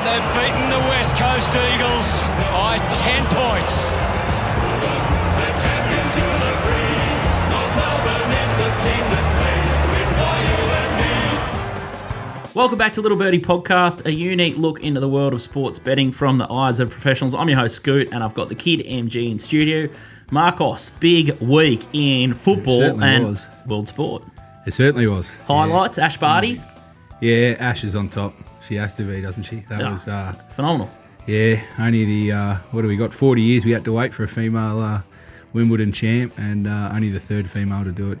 they've beaten the West Coast Eagles by 10 points. The champions you'll agree, North Melbourne is the team that plays to win by you and me. Welcome back to Little Birdie Podcast, a unique look into the world of sports betting from the eyes of professionals. I'm your host, Scoot, and I've got the kid MG in studio. Marcos, big week in football and world sport. It certainly was. Highlights, Ash Birdie. Yeah, Ash is on top. She has to be, doesn't she? That was phenomenal. Yeah, only the, what do we got, 40 years we had to wait for a female Wimbledon champ, and only the third female to do it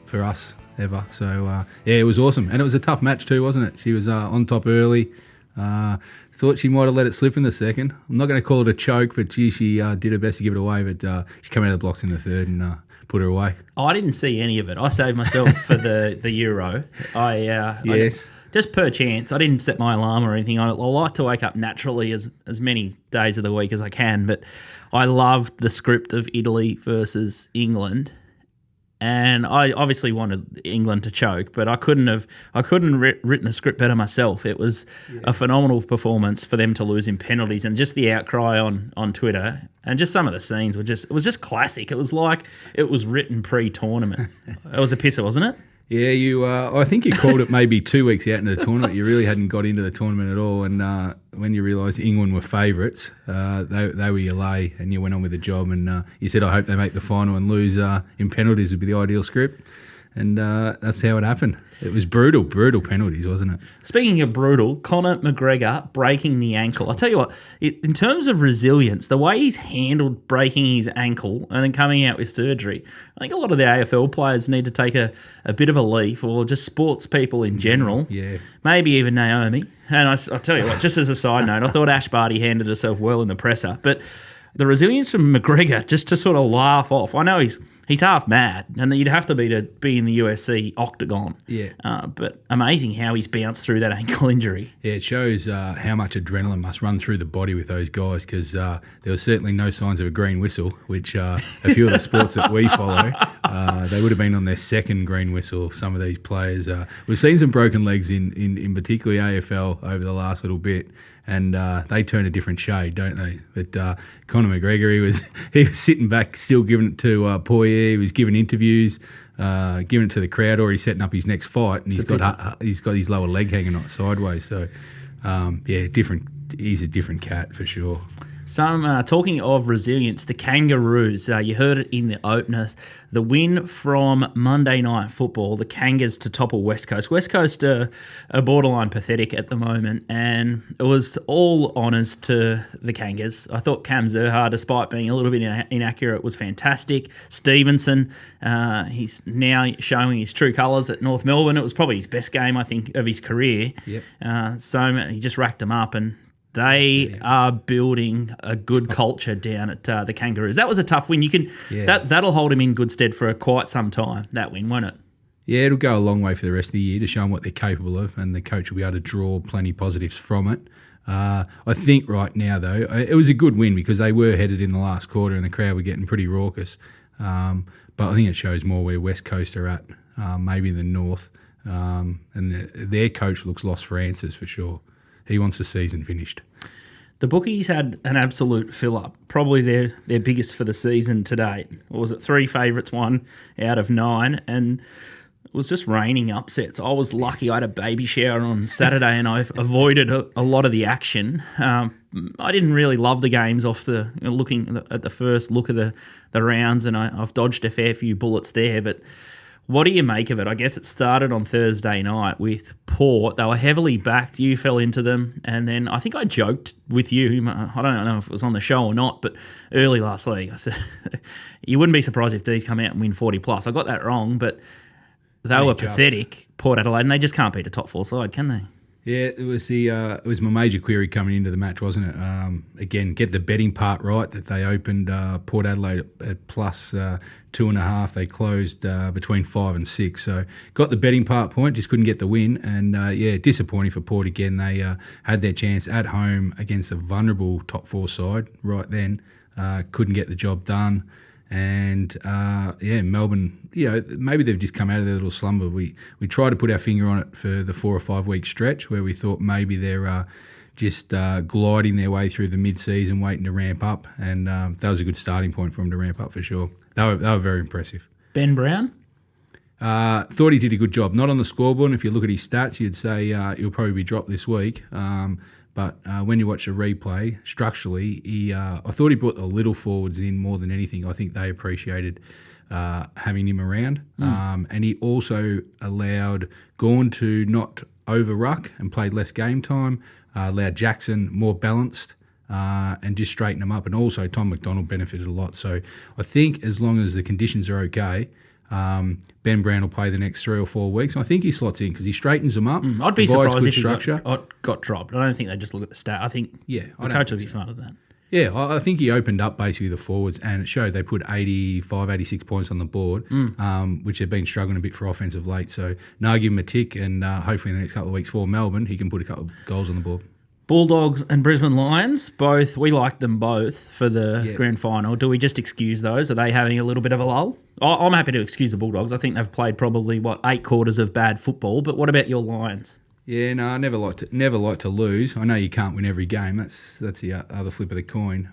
for us ever. So, yeah, it was awesome. And it was a tough match too, wasn't it? She was on top early. Thought she might have let it slip in the second. I'm not going to call it a choke, but she did her best to give it away. But she came out of the blocks in the third and put her away. I didn't see any of it. I saved myself for the Euro. Yes. Just per chance. I didn't set my alarm or anything. I like to wake up naturally as many days of the week as I can, but I loved the script of Italy versus England. And I obviously wanted England to choke, but I couldn't have written the script better myself. It was a phenomenal performance for them to lose in penalties, and just the outcry on Twitter and just some of the scenes it was just classic. It was like it was written pre-tournament. It was a pisser, wasn't it? Yeah, I think you called it maybe 2 weeks out into the tournament. You really hadn't got into the tournament at all, and when you realised England were favourites, they were your lay, and you went on with the job. And you said, "I hope they make the final and lose in penalties would be the ideal script," and that's how it happened. It was brutal penalties, wasn't it? Speaking of brutal, Conor McGregor breaking the ankle. I'll tell you what, in terms of resilience, the way he's handled breaking his ankle and then coming out with surgery, I think a lot of the AFL players need to take a bit of a leaf, or just sports people in general. Yeah. Maybe even Naomi. And I'll tell you what, just as a side note, I thought Ash Birdie handled herself well in the presser, but the resilience from McGregor, just to sort of laugh off. I know he's half mad, and you'd have to be in the UFC octagon. Yeah. But amazing how he's bounced through that ankle injury. Yeah, it shows how much adrenaline must run through the body with those guys, because there was certainly no signs of a green whistle, which a few of the sports that we follow, they would have been on their second green whistle, some of these players. We've seen some broken legs in particularly AFL over the last little bit, and they turn a different shade, don't they? But Conor McGregor, he was sitting back, still giving it to Poirier. He was giving interviews, giving it to the crowd, already setting up his next fight, and he's got his lower leg hanging on sideways. So, different. He's a different cat for sure. Some talking of resilience, the Kangaroos. You heard it in the opener. The win from Monday Night Football, the Kangas to topple West Coast. West Coast are borderline pathetic at the moment, and it was all honours to the Kangas. I thought Cam Zerha, despite being a little bit inaccurate, was fantastic. Stevenson, he's now showing his true colours at North Melbourne. It was probably his best game, I think, of his career. Yep. So he just racked them up, and they are building a good culture down at the Kangaroos. That was a tough win. That'll hold him in good stead for quite some time, that win, won't it? Yeah, it'll go a long way for the rest of the year to show them what they're capable of, and the coach will be able to draw plenty of positives from it. I think right now, though, it was a good win because they were headed in the last quarter and the crowd were getting pretty raucous. But I think it shows more where West Coast are at, maybe the North. And their coach looks lost for answers for sure. He wants the season finished. The bookies had an absolute fill-up, probably their biggest for the season to date. Or was it 3 favourites, 1 out of 9? And it was just raining upsets. I was lucky I had a baby shower on Saturday and I avoided a lot of the action. I didn't really love the games off looking at the first look of the rounds, and I've dodged a fair few bullets there, but what do you make of it? I guess it started on Thursday night with Port. They were heavily backed. You fell into them. And then I think I joked with you. I don't know if it was on the show or not, but early last week I said, you wouldn't be surprised if D's come out and win 40 plus. I got that wrong, but they were pathetic, Port Adelaide, and they just can't beat a top 4 side, can they? Yeah, it was my major query coming into the match, wasn't it? Again, get the betting part right, that they opened Port Adelaide at plus 2.5. They closed between 5 and 6. So got the betting part point, just couldn't get the win. And disappointing for Port again. They had their chance at home against a vulnerable top 4 side right then. Couldn't get the job done. And Melbourne, maybe they've just come out of their little slumber. We tried to put our finger on it for the 4 or 5 week stretch where we thought maybe their just gliding their way through the mid-season, waiting to ramp up, and that was a good starting point for them to ramp up for sure. They were very impressive. Ben Brown? Thought he did a good job. Not on the scoreboard, and if you look at his stats, you'd say he'll probably be dropped this week. But when you watch the replay, structurally, I thought he brought the little forwards in more than anything. I think they appreciated having him around. And he also allowed Gawn to not over-ruck and played less game time, allowed Jackson more balanced and just straighten them up. And also Tom McDonald benefited a lot. So I think as long as the conditions are okay, Ben Brown will play the next 3 or 4 weeks. I think he slots in because he straightens them up. I'd be surprised if he structure. got dropped. I don't think they just look at the stat. I think the coach will be smart at that. Yeah, I think he opened up basically the forwards, and it showed they put 85, 86 points on the board, which they've been struggling a bit for offensive late. So, give him a tick, and hopefully in the next couple of weeks for Melbourne, he can put a couple of goals on the board. Bulldogs and Brisbane Lions, we like them both for the grand final. Do we just excuse those? Are they having a little bit of a lull? I'm happy to excuse the Bulldogs. I think they've played probably, 8 quarters of bad football. But what about your Lions? Yeah, no, I never like to lose. I know you can't win every game. That's the other flip of the coin.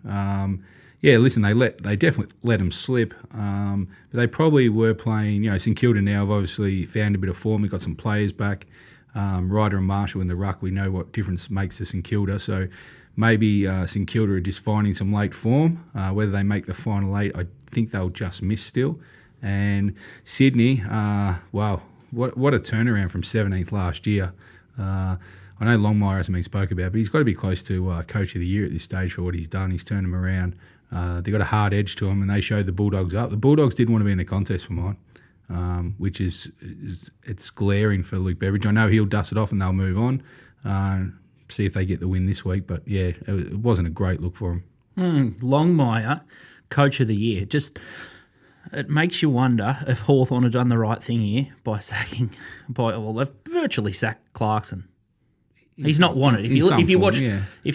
Listen, they definitely let them slip. But they probably were playing. St Kilda now have obviously found a bit of form. They've got some players back. Ryder and Marshall in the ruck. We know what difference makes to St Kilda. So maybe St Kilda are just finding some late form. Whether they make the final 8, I think they'll just miss still. And Sydney, wow, what a turnaround from 17th last year. I know Longmire hasn't been spoken about, but he's got to be close to Coach of the Year at this stage for what he's done. He's turned them around. They've got a hard edge to them, and they showed the Bulldogs up. The Bulldogs didn't want to be in the contest for mine, which is it's glaring for Luke Beveridge. I know he'll dust it off and they'll move on, see if they get the win this week. But, yeah, it wasn't a great look for him. Longmire, Coach of the Year. It makes you wonder if Hawthorn have done the right thing here by they've virtually sacked Clarkson. He's not wanted. If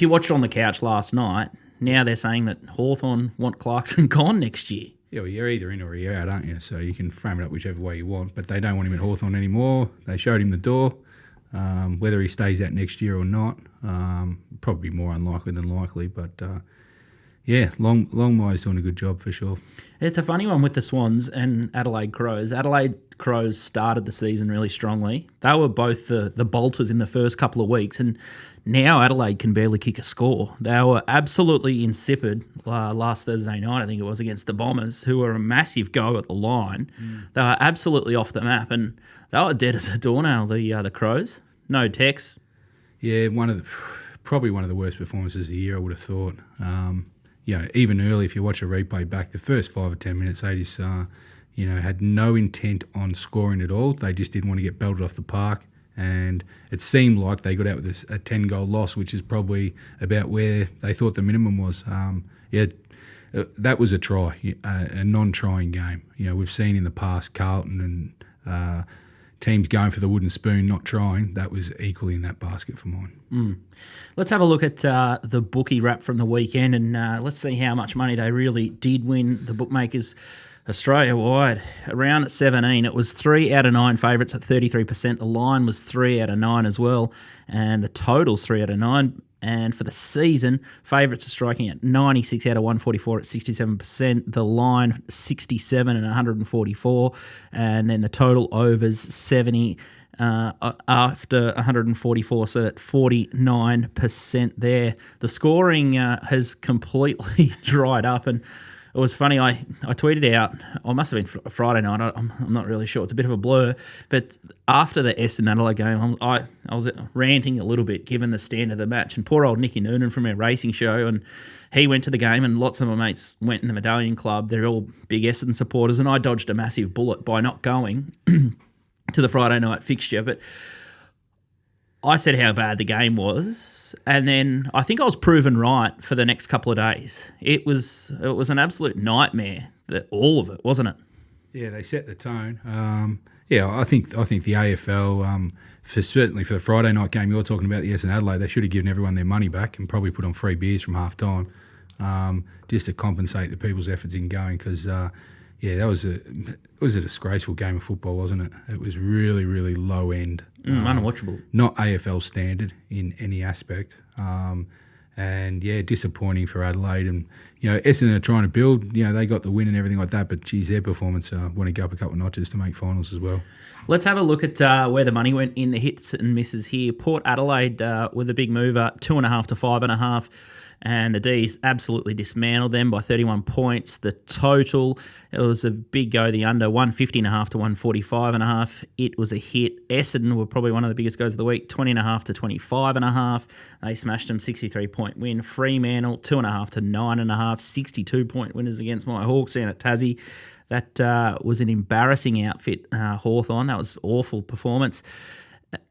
you watched on the couch last night, now they're saying that Hawthorn want Clarkson gone next year. Yeah, well, you're either in or you're out, aren't you? So you can frame it up whichever way you want. But they don't want him at Hawthorn anymore. They showed him the door. Whether he stays out next year or not, probably more unlikely than likely. But Longmire's doing a good job for sure. It's a funny one with the Swans and Adelaide Crows. Adelaide Crows started the season really strongly. They were both the bolters in the first couple of weeks, and now Adelaide can barely kick a score. They were absolutely insipid last Thursday night, I think it was, against the Bombers, who were a massive go at the line. They were absolutely off the map, and they were dead as a doornail, the Crows. No Tex. Yeah, probably one of the worst performances of the year, I would have thought. Even early, if you watch a replay back, the first 5 or 10 minutes, they just, had no intent on scoring at all. They just didn't want to get belted off the park. And it seemed like they got out with a 10-goal loss, which is probably about where they thought the minimum was. That was a try, a non-trying game. We've seen in the past Carlton and teams going for the wooden spoon, not trying. That was equally in that basket for mine. Let's have a look at the bookie wrap from the weekend, and let's see how much money they really did win. The bookmakers Australia-wide, around at 17, it was 3 out of 9 favourites at 33%. The line was 3 out of 9 as well, and the total's 3 out of 9. And for the season, favourites are striking at 96 out of 144 at 67%. The line, 67 and 144. And then the total overs, 70 after 144, so that 49% there. The scoring has completely dried up, and it was funny, I tweeted out, it must have been Friday night, I'm not really sure, it's a bit of a blur, but after the Essendon Adelaide game, I was ranting a little bit given the stand of the match, and poor old Nicky Noonan from our racing show, and he went to the game, and lots of my mates went in the Medallion Club, they're all big Essendon supporters, and I dodged a massive bullet by not going to the Friday night fixture, but I said how bad the game was, and then I think I was proven right for the next couple of days. It was an absolute nightmare, all of it, wasn't it? Yeah, they set the tone. I think the AFL, certainly for the Friday night game you're talking about, the Essendon Adelaide, they should have given everyone their money back and probably put on free beers from half time, just to compensate the people's efforts in going, because it was a disgraceful game of football, wasn't it? It was really, really low end. Unwatchable. Not AFL standard in any aspect. And yeah, disappointing for Adelaide. And Essendon are trying to build. They got the win and everything like that. But geez, their performance want to go up a couple of notches to make finals as well. Let's have a look at where the money went in the hits and misses here. Port Adelaide with a big mover, 2.5 to 5.5. And the D's absolutely dismantled them by 31 points. The total, it was a big go, the under, 150.5 to 145.5. It was a hit. Essendon were probably one of the biggest goes of the week, 20.5 to 25.5. They smashed them, 63-point win. Fremantle, 2.5 to 9.5, 62-point winners against my Hawks down at Tassie. That was an embarrassing outfit, Hawthorn. That was awful performance.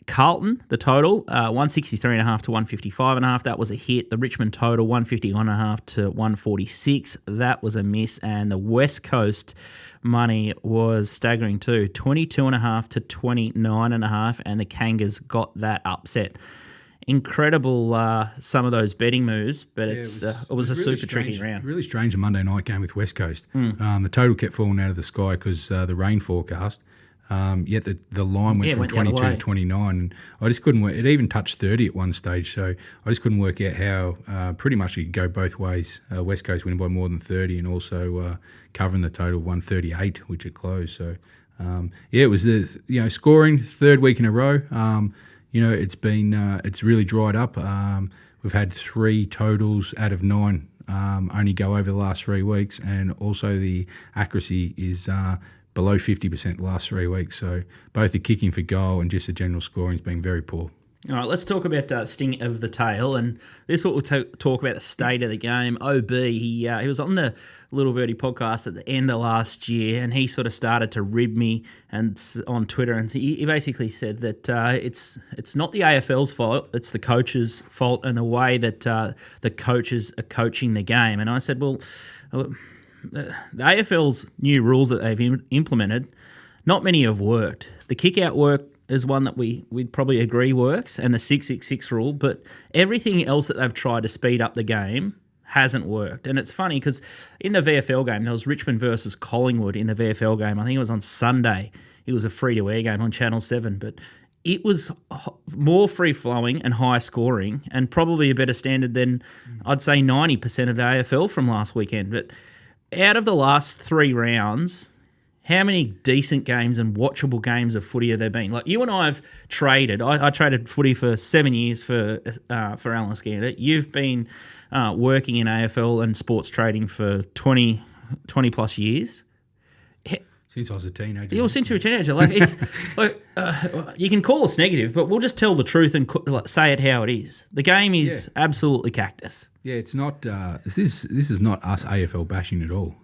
Carlton, the total, 163.5 to 155.5. That was a hit. The Richmond total, 151.5 to 146. That was a miss. And the West Coast money was staggering too, 22.5 to 29.5. And the Kangas got that upset. Incredible, some of those betting moves, but it was a really super tricky round. Really strange Monday night game with West Coast. The total kept falling out of the sky because the rain forecast. Yet the line went from 22 to 29, and I just couldn't work. It even touched 30 at one stage, so I just couldn't work out how pretty much it could go both ways. West Coast winning by more than 30 and also covering the total of 138, which it closed. So, it was the scoring third week in a row. It's been it's really dried up. We've had 3 totals out of 9 only go over the last 3 weeks, and also the accuracy is below 50% the last 3 weeks. So both the kicking for goal and just the general scoring has been very poor. All right, let's talk about sting of the tail, and this is what we'll talk about the state of the game. OB, he was on the Little Birdie podcast at the end of last year, and he sort of started to rib me and on Twitter, and he basically said that it's not the AFL's fault, it's the coach's fault and the way that the coaches are coaching the game. And I said, well, the AFL's new rules that they've implemented, not many have worked. The kick-out work is one that we'd probably agree works, and the 666 rule, but everything else that they've tried to speed up the game hasn't worked. And it's funny because in the VFL game, there was Richmond versus Collingwood in the VFL game. I think it was on Sunday. It was a free-to-air game on Channel 7, but it was more free-flowing and high-scoring and probably a better standard than, I'd say, 90% of the AFL from last weekend. But out of the last 3 rounds, how many decent games and watchable games of footy have there been? Like, you and I have traded. I traded footy for 7 years for Alan Scander. You've been working in AFL and sports trading for 20 plus years. Since I was a teenager. Yeah, well, since you were a teenager. Like, it's like you can call us negative, but we'll just tell the truth and say it how it is. The game is absolutely cactus. Yeah, it's not. This is not us AFL bashing at all.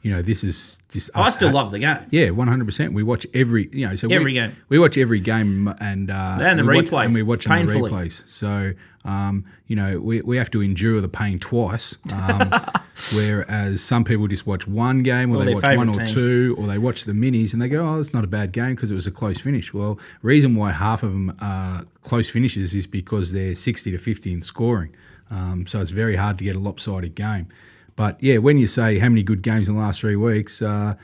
This is just. I still love the game. Yeah, 100%. We watch every. Every game. We watch every game and the replays. We watch painfully. The replays. So we have to endure the pain twice. Whereas some people just watch one game, or they watch one or two, or they watch the minis and they go, "Oh, it's not a bad game because it was a close finish." Well, reason why half of them are close finishes is because they're 60 to 50 in scoring. So it's very hard to get a lopsided game. But yeah, when you say how many good games in the last 3 weeks, I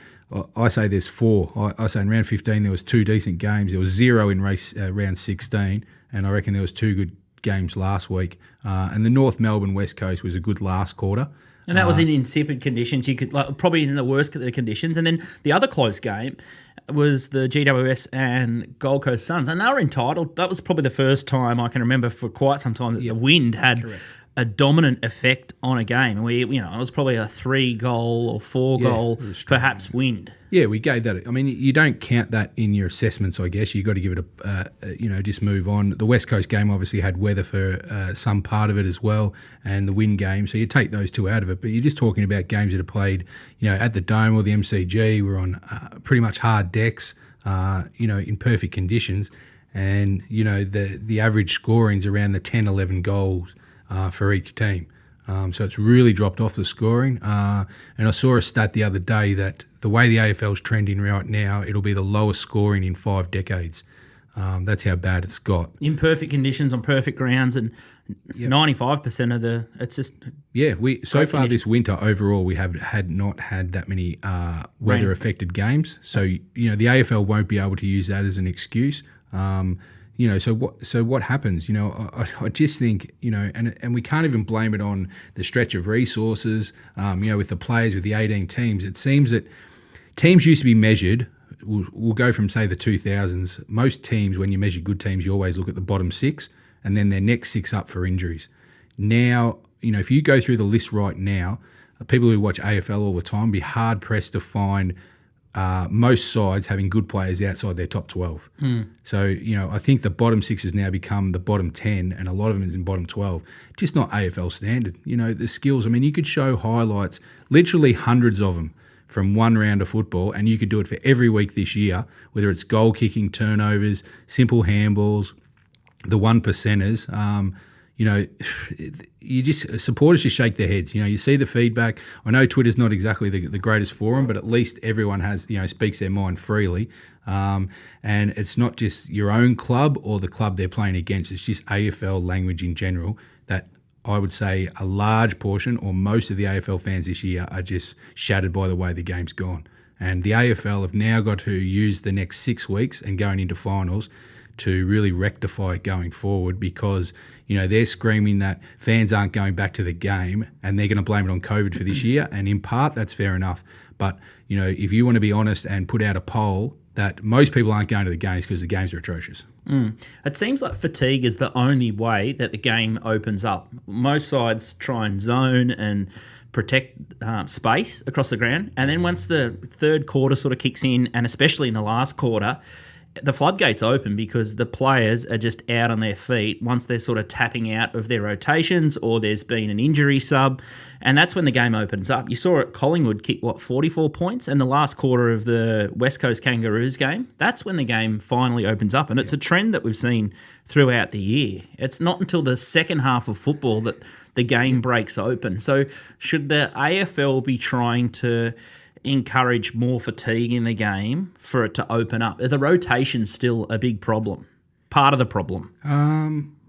say there's 4. I say in round 15 there was 2 decent games. There was 0 in round 16, and I reckon there was 2 good games last week. And the North Melbourne West Coast was a good last quarter. And that was in insipid conditions. You could probably in the worst of the conditions. And then the other close game was the GWS and Gold Coast Suns, and they were entitled. That was probably the first time I can remember for quite some time that the wind had a dominant effect on a game. It was probably a 3-goal or 4-goal, perhaps wind. Yeah, we gave that. I mean, you don't count that in your assessments, I guess. You've got to give it just move on. The West Coast game obviously had weather for some part of it as well, and the wind game. So you take those 2 out of it. But you're just talking about games that are played, at the Dome or the MCG. We're on pretty much hard decks, in perfect conditions. And, the average scoring's around the 10, 11 goals for each team. So it's really dropped off the scoring. And I saw a stat the other day that the way the AFL's trending right now, it'll be the lowest scoring in 5 decades. That's how bad it's got. In perfect conditions, on perfect grounds, and 95% of it's just... Yeah, so far this winter, overall, we had not had that many weather-affected games. So, the AFL won't be able to use that as an excuse. So what happens? I just think, and we can't even blame it on the stretch of resources. With the players, with the 18 teams, it seems that teams used to be measured. We'll go from, say, the 2000s. Most teams, when you measure good teams, you always look at the bottom 6 and then their next 6 up for injuries. Now, if you go through the list right now, people who watch AFL all the time be hard pressed to find most sides having good players outside their top 12. So, I think the bottom 6 has now become the bottom 10, and a lot of them is in bottom 12. Just not AFL standard. The skills, you could show highlights, literally hundreds of them from one round of football, and you could do it for every week this year, whether it's goal kicking, turnovers, simple handballs, the 1%ers. Supporters just shake their heads. You see the feedback. I know Twitter's not exactly the greatest forum, but at least everyone has, speaks their mind freely. And it's not just your own club or the club they're playing against. It's just AFL language in general that I would say a large portion or most of the AFL fans this year are just shattered by the way the game's gone. And the AFL have now got to use the next 6 weeks and going into finals to really rectify it going forward, because they're screaming that fans aren't going back to the game and they're going to blame it on COVID for this year, and in part that's fair enough, but if you want to be honest and put out a poll that most people aren't going to the games because the games are atrocious. It seems like fatigue is the only way that the game opens up. Most sides try and zone and protect space across the ground, and then once the third quarter sort of kicks in, and especially in the last quarter, the floodgates open because the players are just out on their feet once they're sort of tapping out of their rotations or there's been an injury sub, and that's when the game opens up. You saw it, Collingwood kick, 44 points in the last quarter of the West Coast Kangaroos game. That's when the game finally opens up, and it's a trend that we've seen throughout the year. It's not until the second half of football that the game breaks open. So should the AFL be trying to encourage more fatigue in the game for it to open up? Are the rotations still a big problem? Part of the problem?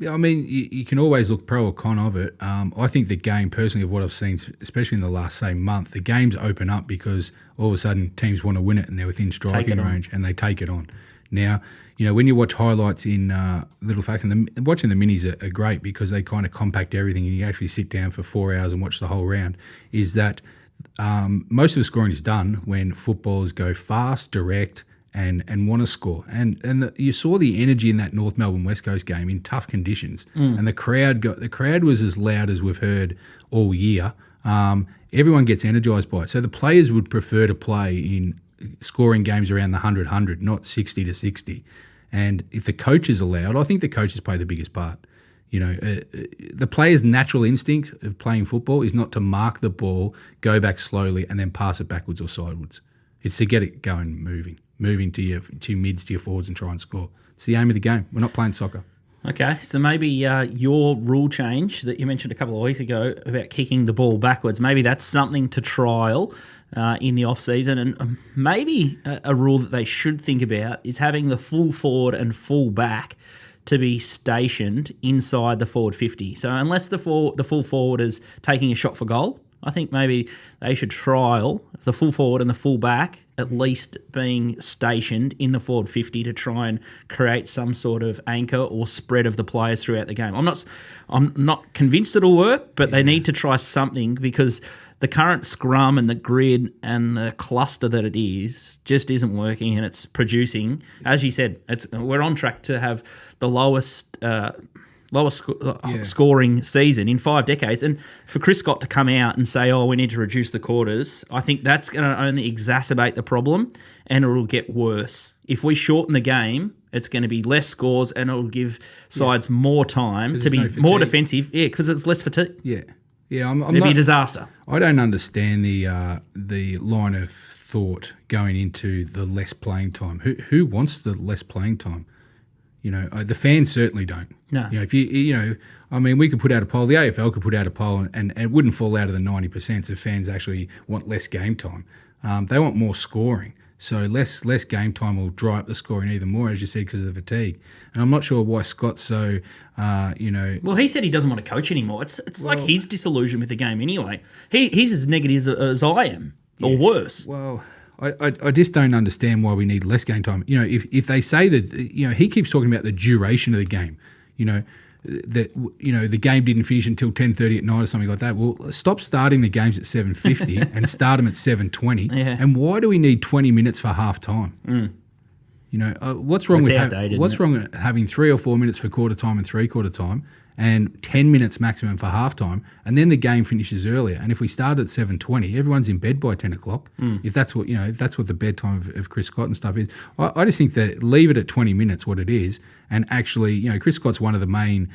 You can always look pro or con of it. I think the game, personally, of what I've seen, especially in the last, say, month, the games open up because all of a sudden teams want to win it and they're within striking range and they take it on. Now, when you watch highlights in Little Facts, and watching the minis are great because they kind of compact everything and you actually sit down for 4 hours and watch the whole round, is that most of the scoring is done when footballers go fast, direct, and want to score. And you saw the energy in that North Melbourne West Coast game in tough conditions, and the crowd was as loud as we've heard all year. Everyone gets energised by it. So the players would prefer to play in scoring games around the 100, not 60 to 60. And if the coaches allowed, I think the coaches play the biggest part. The player's natural instinct of playing football is not to mark the ball, go back slowly, and then pass it backwards or sideways. It's to get it going, moving to your mids, to your forwards, and try and score. It's the aim of the game. We're not playing soccer. Okay, so maybe your rule change that you mentioned a couple of weeks ago about kicking the ball backwards, maybe that's something to trial in the off-season. And maybe a rule that they should think about is having the full forward and full back to be stationed inside the forward 50. So unless the full forward is taking a shot for goal, I think maybe they should trial the full forward and the full back at least being stationed in the forward 50 to try and create some sort of anchor or spread of the players throughout the game. I'm not convinced it'll work, but they need to try something because the current scrum and the grid and the cluster that it is just isn't working, and it's producing, as you said, we're on track to have the lowest scoring season in 5 decades. And for Chris Scott to come out and say, we need to reduce the quarters, I think that's going to only exacerbate the problem and it'll get worse. If we shorten the game, it's going to be less scores and it'll give sides more time to be more defensive. Yeah, because it's less fatigue. Yeah. It'd be a disaster. I don't understand the line of thought going into the less playing time. Who wants the less playing time? The fans certainly don't. No. If we could put out a poll. The AFL could put out a poll, and it wouldn't fall out of the 90% if fans actually want less game time. They want more scoring. So less game time will dry up the scoring even more, as you said, because of the fatigue. And I'm not sure why Scott's so, Well, he said he doesn't want to coach anymore. It's like he's disillusioned with the game anyway. He's as negative as I am, or worse. Well, I just don't understand why we need less game time. You know, if they say that, you know, he keeps talking about the duration of the game, you know, that, you know, the game didn't finish until 10:30 at night or something like that. Well, stop starting the games at 7:50 and start them at 7:20. Yeah. And why do we need 20 minutes for half time? You know, what's wrong with having 3 or 4 minutes for quarter time and three-quarter time, and 10 minutes maximum for half time, and then the game finishes earlier? And if we start at 7:20, everyone's in bed by 10 o'clock. If that's what, you know, if that's what the bedtime of Chris Scott and stuff is, I just think that leave it at 20 minutes, what it is, and actually, you know, Chris Scott's one of the main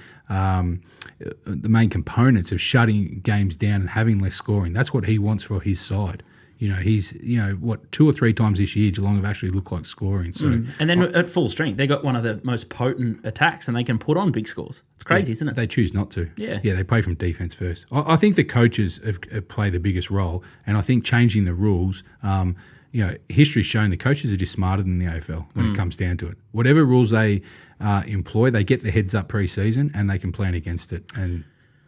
components of shutting games down and having less scoring. That's what he wants for his side. You know, he's, you know, what, 2 or 3 times this year Geelong have actually looked like scoring. So, And then at full strength, they got one of the most potent attacks, and they can put on big scores. It's crazy, isn't it? They choose not to. Yeah. Yeah, they play from defence first. I think the coaches have played the biggest role, and I think changing the rules, you know, history's shown the coaches are just smarter than the AFL when it comes down to it. Whatever rules they employ, they get the heads up pre-season and they can plan against it. And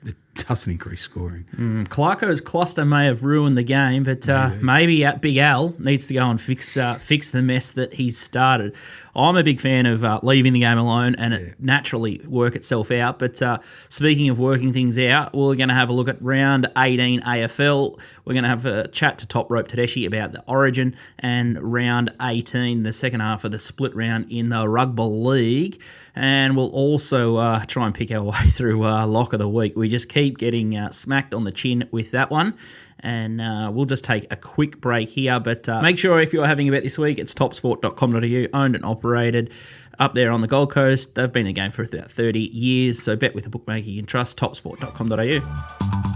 it doesn't increase scoring. Clarko's cluster may have ruined the game, but maybe Big Al needs to go and fix the mess that he's started. I'm a big fan of leaving the game alone and it naturally work itself out. But speaking of working things out, we're going to have a look at round 18 AFL. We're going to have a chat to Top Rope Tedeschi about the Origin, and round 18, the second half of the split round in the Rugby League. And we'll also try and pick our way through Lock of the Week. We just keep getting smacked on the chin with that one. And we'll just take a quick break here. But make sure if you're having a bet this week, it's topsport.com.au, owned and operated up there on the Gold Coast. They've been in the game for about 30 years. So bet with a bookmaker you can trust, topsport.com.au.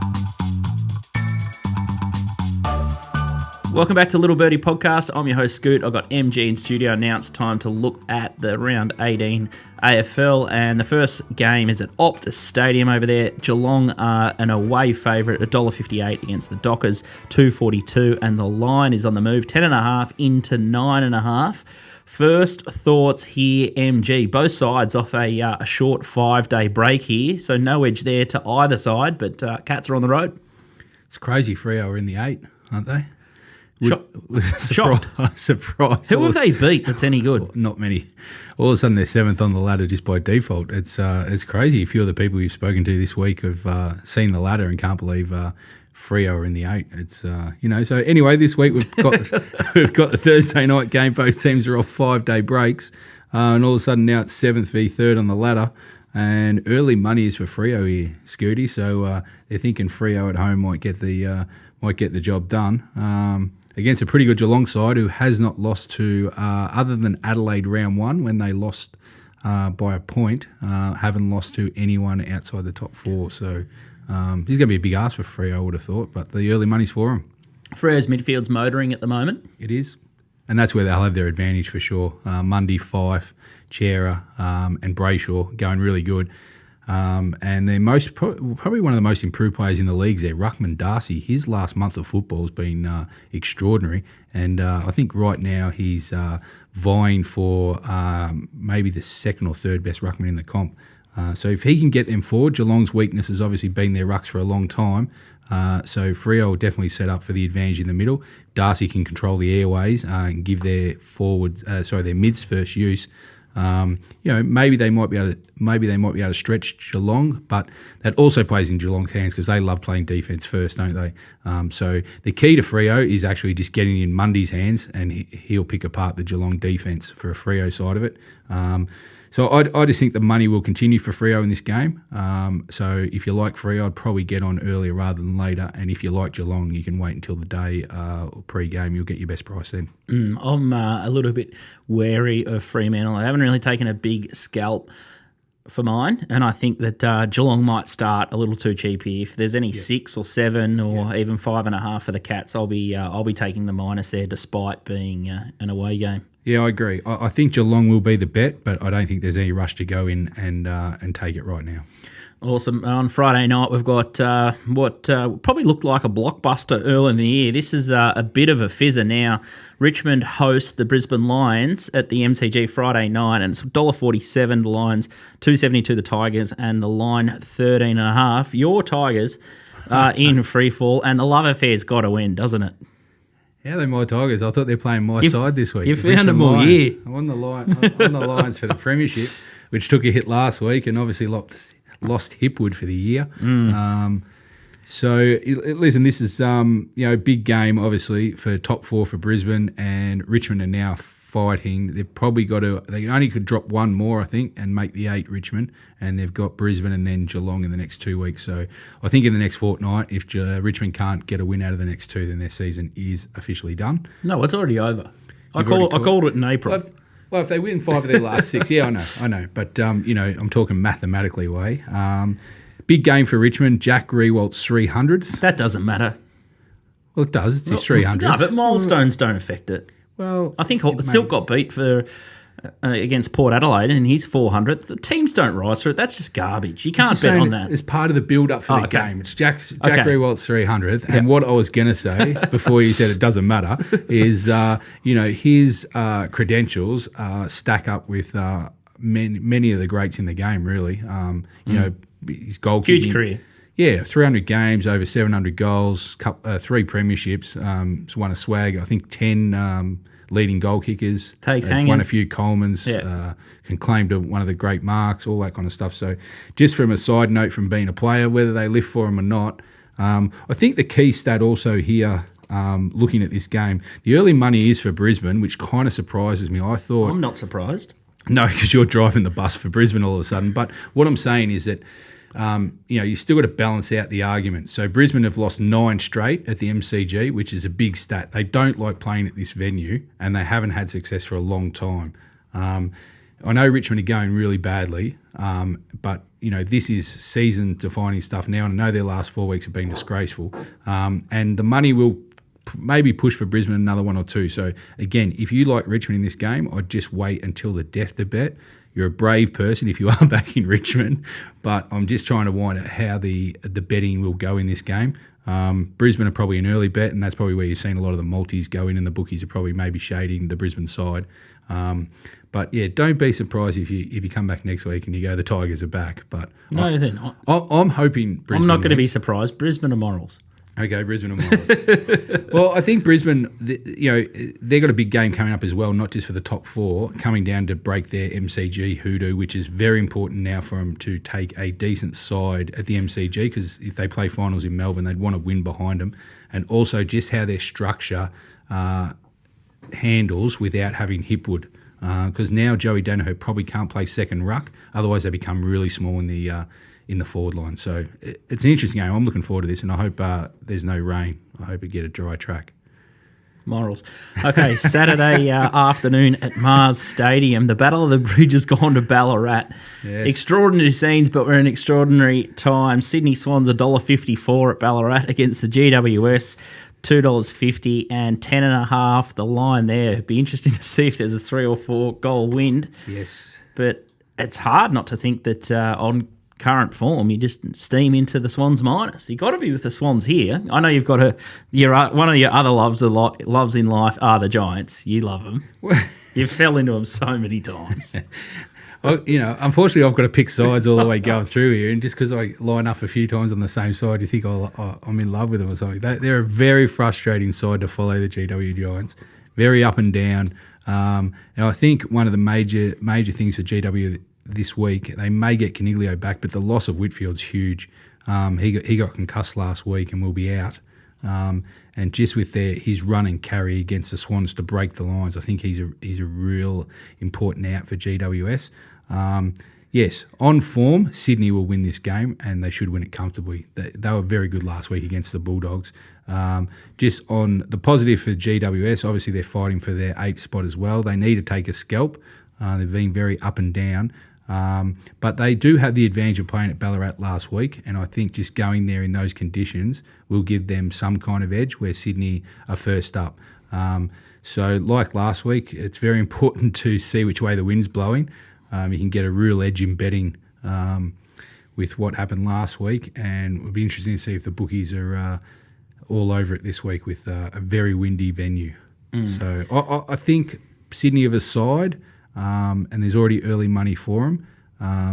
Welcome back to Little Birdie Podcast. I'm your host, Scoot. I've got MG in studio. Now it's time to look at the round 18 AFL. And the first game is at Optus Stadium over there. Geelong are an away favourite, $1.58 against the Dockers, $2.42. And the line is on the move, 10.5 into 9.5. First thoughts here, MG. Both sides off a short 5-day break here. So no edge there to either side, but Cats are on the road. It's crazy. Freo are in the 8, aren't they? Shocked. Surprise. Who have they beat that's any good? Not many. All of a sudden they're 7th on the ladder just by default. It's crazy. A few of the people you've spoken to this week have seen the ladder and can't believe Freo are in the 8. It's you know. So anyway, this week we've got the Thursday night game. Both teams are off 5-day breaks, and all of a sudden now it's 7th v 3rd on the ladder. And early money is for Freo here, Scooty. So they're thinking Freo at home might get the job done. Against a pretty good Geelong side who has not lost to, other than Adelaide round 1 when they lost by a point, haven't lost to anyone outside the top 4. So he's going to be a big ask for Freo, I would have thought, but the early money's for him. Freo's midfield's motoring at the moment. It is. And that's where they'll have their advantage for sure. Mundy, Fife, Chera and Brayshaw going really good. And they're probably one of the most improved players in the leagues there. Ruckman Darcy, his last month of football has been extraordinary, and I think right now he's vying for maybe the 2nd or 3rd best ruckman in the comp. So if he can get them forward, Geelong's weakness has obviously been their rucks for a long time. So Freo will definitely set up for the advantage in the middle. Darcy can control the airways and give their their mids first use. You know, maybe they might be able to stretch Geelong, but that also plays in Geelong's hands because they love playing defence first, don't they? So the key to Freo is actually just getting in Mundy's hands, and he'll pick apart the Geelong defence for a Freo side of it. So I just think the money will continue for Freo in this game. So if you like Freo, I'd probably get on earlier rather than later. And if you like Geelong, you can wait until the day or pre-game. You'll get your best price then. I'm a little bit wary of Fremantle. I haven't really taken a big scalp for mine, and I think that Geelong might start a little too cheap here. If there's any 6 or 7 or even 5.5 for the Cats, I'll be taking the minus there, despite being an away game. Yeah, I agree. I think Geelong will be the bet, but I don't think there's any rush to go in and take it right now. Awesome. On Friday night, we've got what probably looked like a blockbuster early in the year. This is a bit of a fizzer now. Richmond host the Brisbane Lions at the MCG Friday night, and it's $1.47 the Lions, $2.72 the Tigers, and the line 13.5. Your Tigers are in free fall, and the love affair's got to win, doesn't it? How are they my Tigers? I thought they're playing my side this week. You The found them Richmond all Lions. year. I'm on the Lions for the premiership, which took a hit last week and obviously lost Hipwood for the year. So listen, this is a big game obviously for top 4 for Brisbane, and Richmond are now fighting. They've probably got to. They only could drop one more, I think, and make the 8 Richmond, and they've got Brisbane and then Geelong in the next 2 weeks. So I think in the next fortnight, if Richmond can't get a win out of the next 2, then their season is officially done. No, it's already over. I You've already called it in April. Well, if they win 5 of their last 6, yeah, I know. But, I'm talking mathematically way. Big game for Richmond. Jack Rewalt's 300th. That doesn't matter. Well, it does. It's his 300th. No, but milestones don't affect it. Well, I think Silk got beat for against Port Adelaide and he's 400th. The teams don't rise for it. That's just garbage. You can't bet on that. It's part of the build-up for the okay. game. It's Jack Rewalt's 300th. And what I was going to say before you said it doesn't matter is, his credentials stack up with many of the greats in the game, really. His goal Huge career. Yeah, 300 games, over 700 goals, 3 premierships. He's won a swag, I think 10 leading goal kickers. Takes He's hangers. won a few Colemans, can claim to one of the great marks, all that kind of stuff. So just from a side note from being a player, whether they live for him or not, I think the key stat also here, looking at this game, the early money is for Brisbane, which kind of surprises me. I thought... I'm not surprised. No, because you're driving the bus for Brisbane all of a sudden. But what I'm saying is that you still got to balance out the argument. So Brisbane have lost 9 straight at the MCG, which is a big stat. They don't like playing at this venue, and they haven't had success for a long time. I know Richmond are going really badly, but this is season-defining stuff now, and I know their last 4 weeks have been disgraceful. And the money will maybe push for Brisbane another 1 or 2. So again, if you like Richmond in this game, I'd just wait until the death to bet. You're a brave person if you are back in Richmond, but I'm just trying to wind out how the betting will go in this game. Brisbane are probably an early bet, and that's probably where you've seen a lot of the multis go in, and the bookies are probably maybe shading the Brisbane side. But yeah, don't be surprised if you come back next week and you go, the Tigers are back. But No, they're not. I'm hoping Brisbane. I'm not going to be surprised. Brisbane are morals. Okay, Brisbane and Miles. Well, I think Brisbane, they've got a big game coming up as well, not just for the top 4, coming down to break their MCG hoodoo, which is very important now for them to take a decent side at the MCG, because if they play finals in Melbourne, they'd want to win behind them, and also just how their structure handles without having Hipwood, because now Joey Danaher probably can't play second ruck, otherwise they become really small in the forward line. So it's an interesting game. I'm looking forward to this, and I hope there's no rain. I hope we get a dry track. Morals. Okay, Saturday afternoon at Mars Stadium. The Battle of the Bridge has gone to Ballarat. Yes. Extraordinary scenes, but we're in extraordinary times. Sydney Swans $1.54 at Ballarat against the GWS. $2.50 and 10.5. The line there. It'd be interesting to see if there's a 3 or 4 goal wind. Yes. But it's hard not to think that on current form, you just steam into the Swans minus. You got to be with the Swans here. I know you've got one of your other loves in life are the Giants. You love them. You fell into them so many times. Well, unfortunately, I've got to pick sides all the way going through here, and just because I line up a few times on the same side, you think I'm in love with them or something. They're a very frustrating side to follow, the GW Giants. Very up and down. And I think one of the major things for GW this week, they may get Caniglio back, but the loss of Whitfield's huge. He got concussed last week and will be out. And just with his run and carry against the Swans to break the lines, I think he's a real important out for GWS. Yes, on form, Sydney will win this game, and they should win it comfortably. They were very good last week against the Bulldogs. Just on the positive for GWS, obviously they're fighting for their 8th spot as well. They need to take a scalp. They've been very up and down. But they do have the advantage of playing at Ballarat last week, and I think just going there in those conditions will give them some kind of edge where Sydney are first up. So like last week, it's very important to see which way the wind's blowing. You can get a real edge in betting with what happened last week, and it'll be interesting to see if the bookies are all over it this week with a very windy venue. So I think Sydney have a side, and there's already early money for them.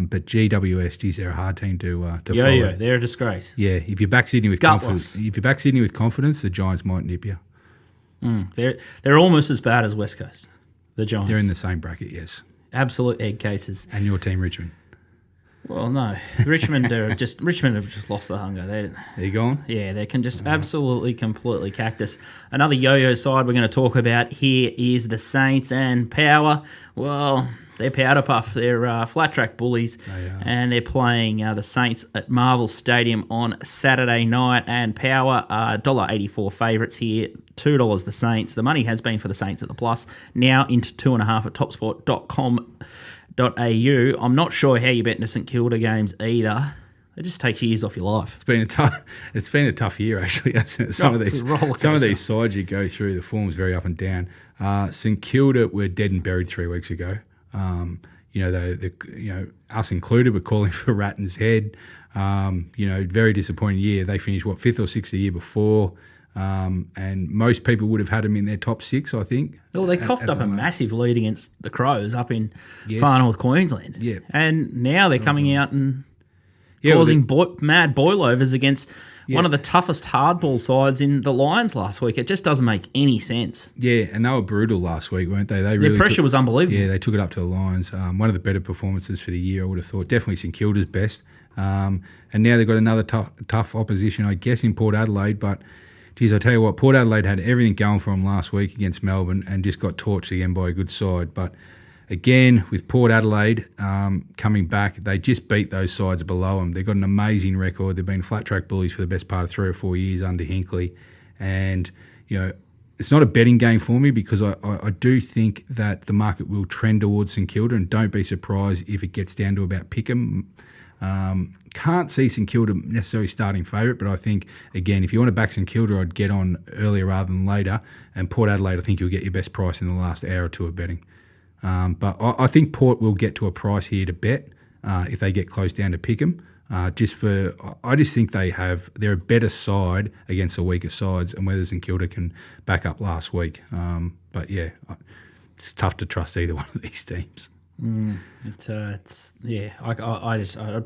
But GWS, geez, they're a hard team to follow. Yeah, they're a disgrace. Yeah, if you back Sydney with Gutless. confidence, the Giants might nip you. They're almost as bad as West Coast, the Giants. They're in the same bracket, yes. Absolute egg cases. And your team, Richmond. Well, no, Richmond have just lost the hunger. Are you gone? Yeah, they can just absolutely, completely cactus. Another yo-yo side we're going to talk about here is the Saints and Power. Well, they're powder puff. They're flat track bullies, and they're playing the Saints at Marvel Stadium on Saturday night. And Power are $1.84 favourites here, $2 the Saints. The money has been for the Saints at the plus, now into 2.5 at topsport.com.au. I'm not sure how you bet into St Kilda games either. It just takes years off your life. It's been a tough year actually, hasn't it? Some of these sides you go through, the form's very up and down. St Kilda were dead and buried 3 weeks ago. Us included, were calling for Ratton's head. Very disappointing year. They finished 5th or 6th the year before. And most people would have had them in their top 6, I think. Well, they coughed up a massive lead against the Crows up in far north Queensland. Yeah. And now they're coming out and causing mad boilovers against one of the toughest hardball sides in the Lions last week. It just doesn't make any sense. Yeah, and they were brutal last week, weren't they? Their pressure was unbelievable. Yeah, they took it up to the Lions. One of the better performances for the year, I would have thought. Definitely St Kilda's best. And now they've got another tough opposition, I guess, in Port Adelaide. But, geez, I tell you what, Port Adelaide had everything going for them last week against Melbourne and just got torched again by a good side. But again, with Port Adelaide coming back, they just beat those sides below them. They've got an amazing record. They've been flat track bullies for the best part of 3 or 4 years under Hinkley. And, it's not a betting game for me because I do think that the market will trend towards St Kilda, and don't be surprised if it gets down to about pick 'em. Can't see St Kilda necessarily starting favourite, but I think, again, if you want to back St Kilda, I'd get on earlier rather than later. And Port Adelaide, I think you'll get your best price in the last hour or two of betting. But I think Port will get to a price here to bet if they get close down to pick 'em. I just think they're a better side against the weaker sides, and whether St Kilda can back up last week. But yeah, it's tough to trust either one of these teams. I'd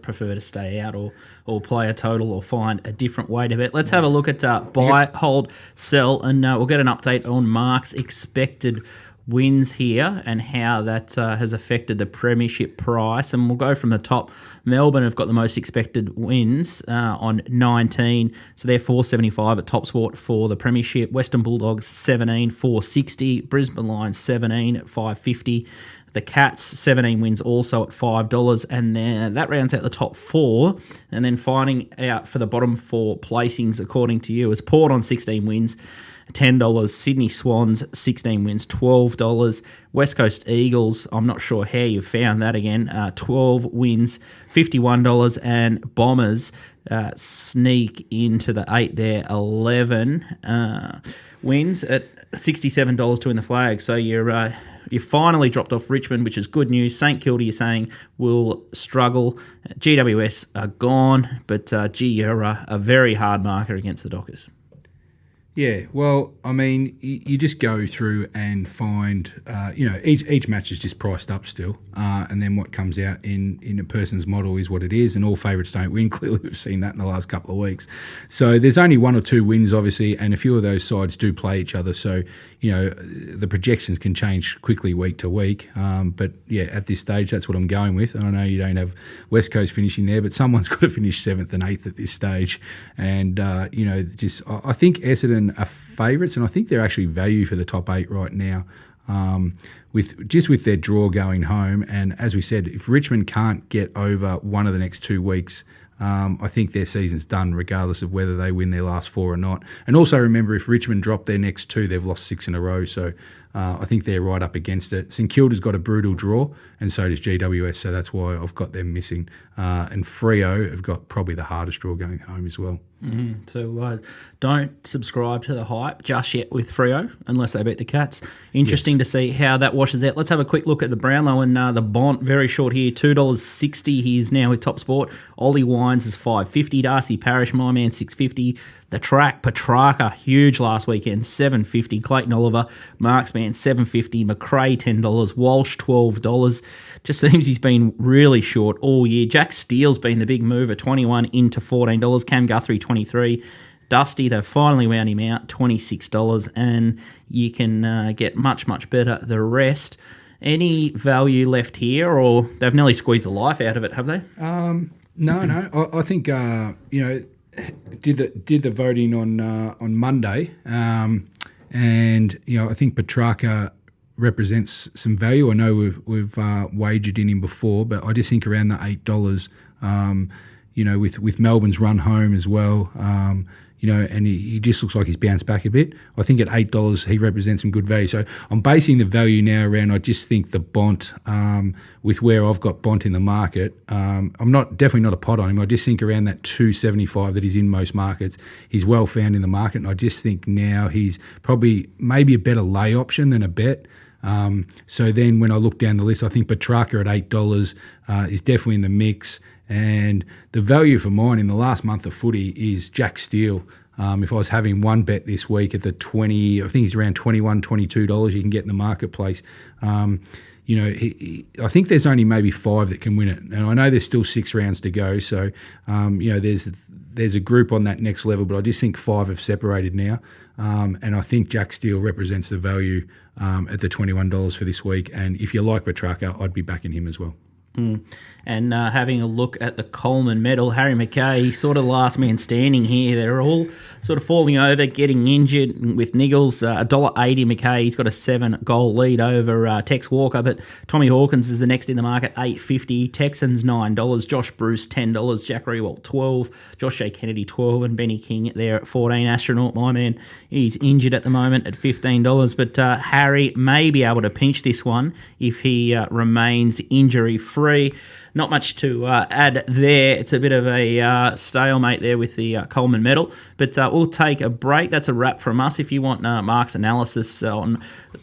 prefer to stay out or play a total or find a different way to bet. Let's have a look at buy, hold, sell, and we'll get an update on Mark's expected wins here and how that has affected the premiership price. And we'll go from the top. Melbourne have got the most expected wins on 19, so they're 475 at TopSport for the premiership. Western Bulldogs 17, 460. Brisbane Lions 17 at 550. The Cats, 17 wins also at $5, and then that rounds out the top 4. And then finding out for the bottom 4 placings, according to you, is Port on 16 wins, $10. Sydney Swans, 16 wins, $12. West Coast Eagles, I'm not sure how you found that again, 12 wins, $51. And Bombers sneak into the 8 there, 11 wins at $67 to win the flag. So you finally dropped off Richmond, which is good news. St Kilda, you're saying, will struggle. GWS are gone, but you're a very hard marker against the Dockers. Yeah, well, I mean, you just go through and find, each match is just priced up still, and then what comes out in a person's model is what it is, and all favourites don't win. Clearly, we've seen that in the last couple of weeks. So there's only 1 or 2 wins, obviously, and a few of those sides do play each other. So, the projections can change quickly week to week. But, yeah, at this stage, that's what I'm going with. I know you don't have West Coast finishing there, but someone's got to finish 7th and 8th at this stage. And, I think Essendon are favourites, and I think they're actually value for the top 8 right now, with their draw going home. And as we said, if Richmond can't get over one of the next 2 weeks, I think their season's done, regardless of whether they win their last 4 or not. And also remember, if Richmond drop their next 2, they've lost 6 in a row. So I think they're right up against it. St Kilda's got a brutal draw, and so does GWS. So that's why I've got them missing. And Freo have got probably the hardest draw going home as well. So don't subscribe to the hype just yet with Freo, unless they beat the Cats. Interesting to see how that washes out. Let's have a quick look at the Brownlow and the Bont. Very short here, $2.60. He's now with Top Sport. Ollie Wines is $5.50. Darcy Parish, my man, $6.50. The Track, Petrarca, huge last weekend, $7.50. Clayton Oliver, Marksman, $7.50. McRae, $10. Walsh, $12. Just seems he's been really short all year. Jack Steele's been the big mover, $21 into $14. Cam Guthrie, $23. Dusty, they've finally wound him out, $26, and you can get much, much better the rest. Any value left here, or they've nearly squeezed the life out of it, have they? No. I think did the voting on Monday, and I think Petrarca represents some value. I know we've wagered in him before, but I just think around the $8. With Melbourne's run home as well. And he just looks like he's bounced back a bit. I think at $8 he represents some good value. So I'm basing the value now around, I just think the Bont, with where I've got Bont in the market, I'm definitely not a pot on him. I just think around that 275 that he's in most markets, he's well found in the market. And I just think now he's probably maybe a better lay option than a bet. So then when I look down the list, I think Petrarca at $8 is definitely in the mix. And the value for mine in the last month of footy is Jack Steele. If I was having one bet this week at the 20, I think he's around $21, $22 you can get in the marketplace. I think there's only maybe 5 that can win it. And I know there's still 6 rounds to go. So, there's a group on that next level, but I just think 5 have separated now. And I think Jack Steele represents the value at the $21 for this week. And if you like Petrarca, I'd be backing him as well. And having a look at the Coleman medal, Harry Mackay, he's sort of last man standing here. They're all sort of falling over, getting injured with niggles. $1.80 Mackay, he's got a 7-goal lead over Tex Walker, but Tommy Hawkins is the next in the market, $8.50. Texans, $9. Josh Bruce, $10. Jack Rewalt, $12. Josh J. Kennedy, $12. And Benny King there at $14. Astronaut, my man, he's injured at the moment at $15. But Harry may be able to pinch this one if he remains injury-free. Not much to add there. It's a bit of a stalemate there with the Coleman medal. But we'll take a break. That's a wrap from us. If you want Mark's analysis on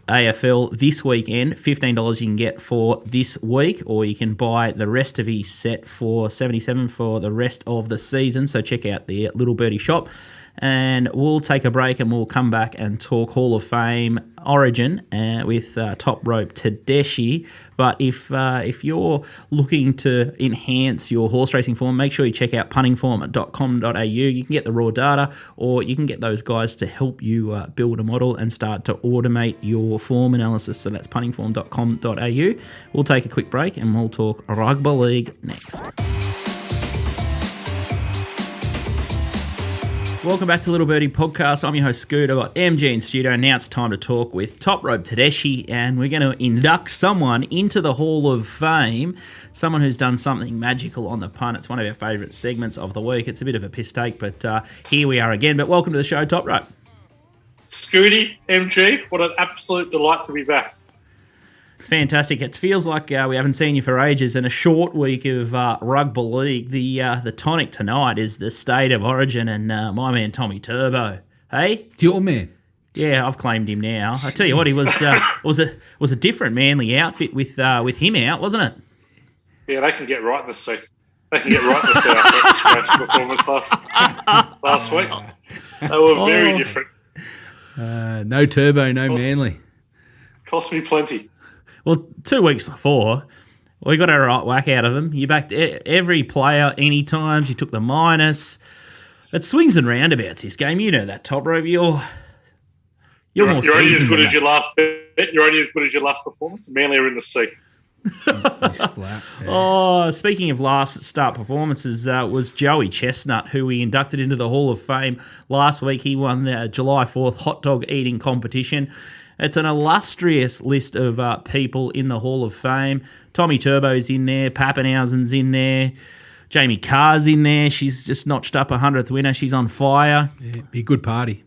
AFL this weekend, $15 you can get for this week, or you can buy the rest of his set for $77 for the rest of the season. So check out the Little Birdie shop. And we'll take a break and we'll come back and talk Hall of Fame Origin with Top Rope Tedeschi. But if you're looking to enhance your horse racing form, make sure you check out puntingform.com.au. You can get the raw data, or you can get those guys to help you build a model and start to automate your form analysis. So that's puntingform.com.au. We'll take a quick break and we'll talk rugby league next. Welcome back to Little Birdie Podcast. I'm your host, Scoot. I've got MG in studio. Now it's time to talk with Top Rope Tedeschi, and we're going to induct someone into the Hall of Fame, someone who's done something magical on the punt. It's one of our favourite segments of the week. It's a bit of a piss take, but here we are again. But welcome to the show, Top Rope. Scooty, MG, what an absolute delight to be back. It's fantastic. It feels like we haven't seen you for ages. And a short week of rugby league. The tonic tonight is the State of Origin and my man Tommy Turbo. Hey, your man. Yeah, I've claimed him now. I tell you what, he was a different manly outfit with him out, wasn't it? Yeah, they can get right in the seat. They can get right in the seat after the scratch performance last week. They were very different. No Turbo, no Manly. Cost me plenty. Well, 2 weeks before, we got a right whack out of him. You backed every player any times. You took the minus. It swings and roundabouts this game. You know that, Top Rope. You're more only as good as your last bet. You're only as good as your last performance. Manly are in the sea. He's flat. Yeah. Oh, speaking of last start performances, was Joey Chestnut, who we inducted into the Hall of Fame last week. He won the July 4th hot dog eating competition. It's an illustrious list of people in the Hall of Fame. Tommy Turbo's in there. Pappenhausen's in there. Jamie Carr's in there. She's just notched up a 100th winner. She's on fire. Yeah, be a good party.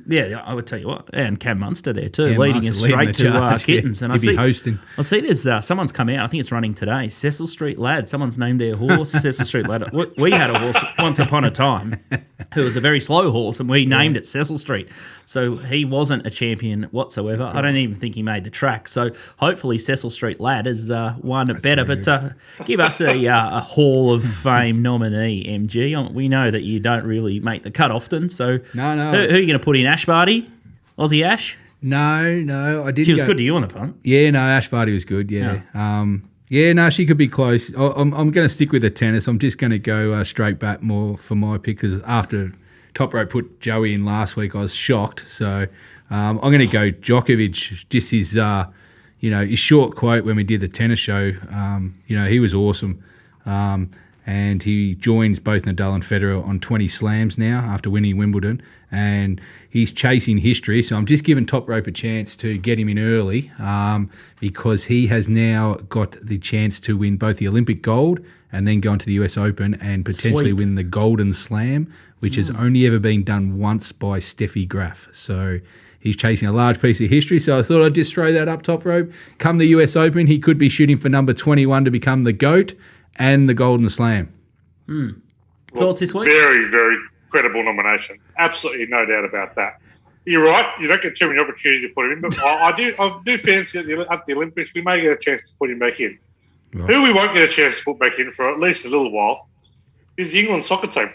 Yeah, I would tell you what. And Cam Munster there too, Cam leading Munster us straight to charge, Kittens. Yeah. And He'll be hosting. I see there's someone's come out. I think it's running today. Cecil Street Lad. Someone's named their horse Cecil Street Lad. We had a horse once upon a time who was a very slow horse, and we named it Cecil Street. So he wasn't a champion whatsoever. I don't even think he made the track. So hopefully Cecil Street Lad has won it better. But give us a Hall of Fame nominee, MG. We know that you don't really make the cut often. So No. Who are you going to put in? Ash Barty? Aussie Ash? No, I didn't. She was good to you on the punt. Yeah, no, Ash Barty was good. Yeah, no, she could be close. I'm going to stick with the tennis. I'm just going to go straight back more for my pick because after Top Rope put Joey in last week, I was shocked. So I'm going to go Djokovic. Just his, his short quote when we did the tennis show. He was awesome. And he joins both Nadal and Federer on 20 slams now after winning Wimbledon. And he's chasing history. So I'm just giving Top Rope a chance to get him in early because he has now got the chance to win both the Olympic gold and then go into the US Open and potentially win the Golden Slam, which has only ever been done once by Steffi Graf. So he's chasing a large piece of history. So I thought I'd just throw that up, Top Rope. Come the US Open, he could be shooting for number 21 to become the GOAT and the Golden Slam. Thoughts this week? Very, very credible nomination. Absolutely no doubt about that. You're right. You don't get too many opportunities to put him in, but I do fancy at the Olympics we may get a chance to put him back in. Right. Who we won't get a chance to put back in for at least a little while is the England soccer team.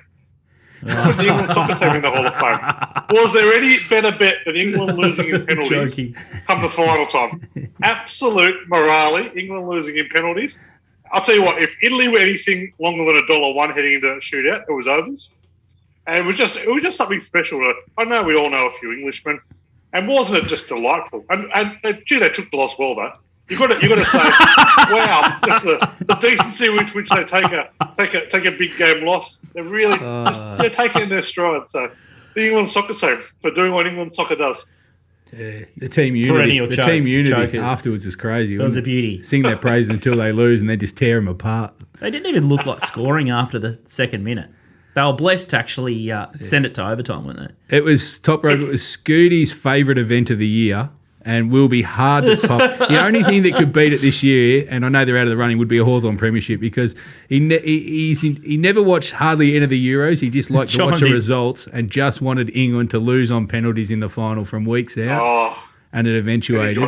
Put the England soccer team in the Hall of Fame. Was there any better bet than England losing in penalties come the final time? Absolute morale. England losing in penalties. I'll tell you what, if Italy were anything longer than $1 heading into a shootout, it was overs. And it was just something special. I know we all know a few Englishmen, and wasn't it just delightful? And they took the loss well though. You got to say, wow, just the decency with which they take a big game loss. They're really they're taking it in their stride. So the England soccer team for doing what England soccer does. Yeah, the team unity, chokers. Afterwards is crazy. It was a beauty. Sing their praises until they lose and then just tear them apart. They didn't even look like scoring after the second minute. They were blessed to actually send it to overtime, weren't they? It was Top Rope. It was Scooty's favourite event of the year and will be hard to top. The only thing that could beat it this year, and I know they're out of the running, would be a Hawthorn Premiership because he never watched hardly any of the Euros. He just liked to watch the results and just wanted England to lose on penalties in the final from weeks out. And it eventuated.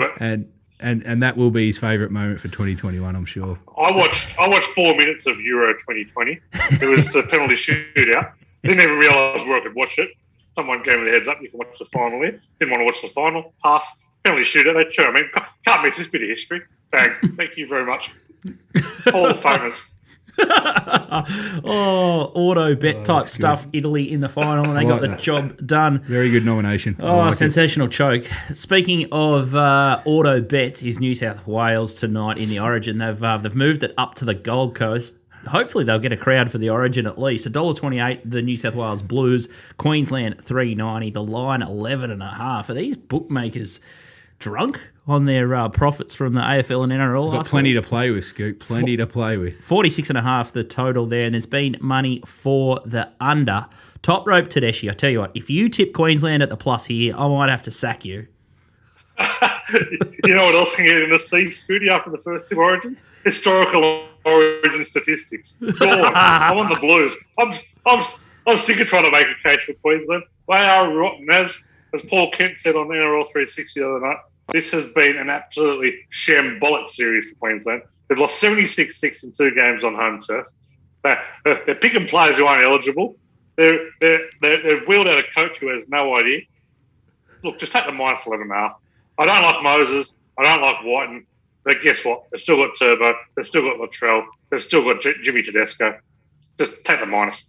And that will be his favourite moment for 2021, I'm sure. I watched 4 minutes of Euro 2020. It was the penalty shootout. Didn't even realise where I could watch it. Someone gave me the heads up. You can watch the final here. Didn't want to watch the final. Pass. Penalty shootout. They turn. I mean, can't miss this bit of history. Bang. Thank you very much. All the famous. Auto bet type stuff. Good. Italy in the final, and they got the job done. Very good nomination. Sensational choke. Speaking of auto bets, is New South Wales tonight in the Origin? They've moved it up to the Gold Coast. Hopefully they'll get a crowd for the Origin at least. $1.28 the New South Wales Blues, Queensland $3.90. The line 11.5. Are these bookmakers drunk on their profits from the AFL and NRL? Got plenty to play with, Scoop. Plenty to play with. 46.5 the total there, and there's been money for the under. Top Rope Tedeschi, I tell you what, if you tip Queensland at the plus here, I might have to sack you. You know what else can get in the sea, Scooty, after the first two Origins? Historical Origin statistics. Go on. I'm on the Blues. I'm sick of trying to make a case for Queensland. They are rotten. As Paul Kent said on NRL 360 the other night, this has been an absolutely shambolic series for Queensland. They've lost 76-6 in 2 games on home turf. They're picking players who aren't eligible. They've wheeled out a coach who has no idea. Look, just take the minus 11.5. I don't like Moses. I don't like Whiten. But guess what? They've still got Turbo. They've still got Latrell. They've still got Jimmy Tedeschi. Just take the minus.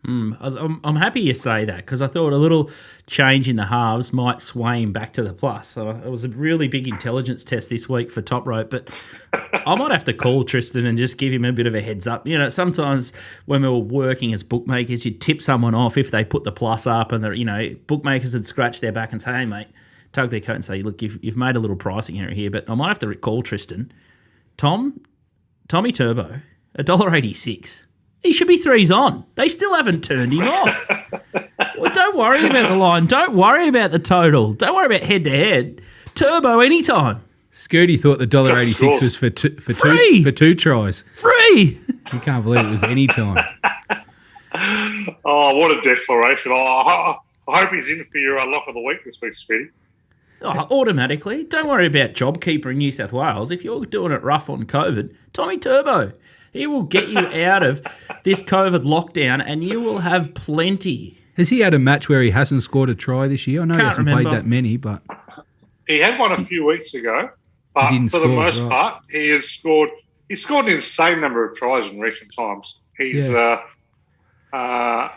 I'm happy you say that because I thought a little change in the halves might sway him back to the plus. So it was a really big intelligence test this week for Top Rope, but I might have to call Tristan and just give him a bit of a heads up. You know, sometimes when we were working as bookmakers, you'd tip someone off if they put the plus up and, bookmakers would scratch their back and say, hey, mate, tug their coat and say, look, you've made a little pricing error here, but I might have to call Tristan. Tommy Turbo, $1.86. He should be 3s on. They still haven't turned him off. Well, don't worry about the line. Don't worry about the total. Don't worry about head-to-head. Turbo anytime. Scooty thought the $1.86 was for two tries. Free! You can't believe it was any time. Oh, what a declaration. I hope he's in for your lock of the week this week, Speedy. Automatically. Don't worry about JobKeeper in New South Wales. If you're doing it rough on COVID, Tommy Turbo. He will get you out of this COVID lockdown and you will have plenty. Has he had a match where he hasn't scored a try this year? I know he hasn't played that many, but... He had one a few weeks ago, but for the most part, he has scored... He's scored an insane number of tries in recent times. He's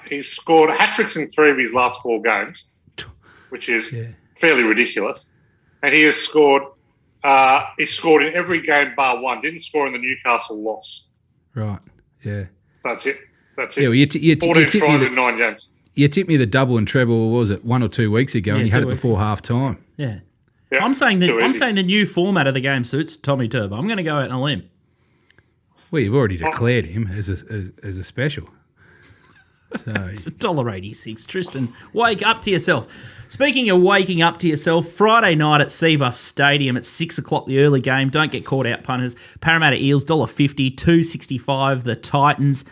He's scored hat-tricks in 3 of his last 4 games, which is fairly ridiculous. And he has scored he scored in every game bar 1. Didn't score in the Newcastle loss. Right, yeah. That's it. Yeah, well, 14 tries in 9 games. You tipped me the double and treble, what was it, 1 or 2 weeks ago, and you had it before half-time. Yeah. Yeah, I'm saying the new format of the game suits Tommy Turbo. I'm going to go out on a limb. Well, you've already declared him as a special. So It's $1.86. Tristan, wake up to yourself. Speaking of waking up to yourself, Friday night at Seabus Stadium at 6 o'clock, the early game. Don't get caught out, punters. Parramatta Eels, $1.50, $2.65. The Titans.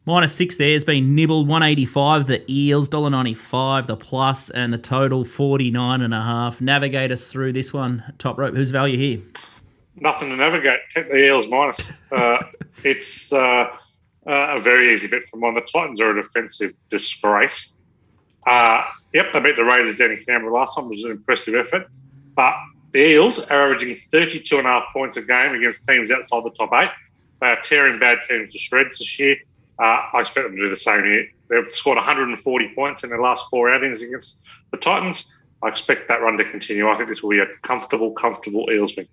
-6 there has been nibbled, 185 the Eels, $1.95 the plus, and the total 49.5. Navigate us through this one, Top Rope. Who's value here? Nothing to navigate. Take the Eels minus. It's a very easy bet from one. The Titans are a defensive disgrace. They beat the Raiders down in Canberra last time, which was an impressive effort. But the Eels are averaging 32.5 points a game against teams outside the top 8. They are tearing bad teams to shreds this year. I expect them to do the same here. They've scored 140 points in their last 4 outings against the Titans. I expect that run to continue. I think this will be a comfortable Eels win.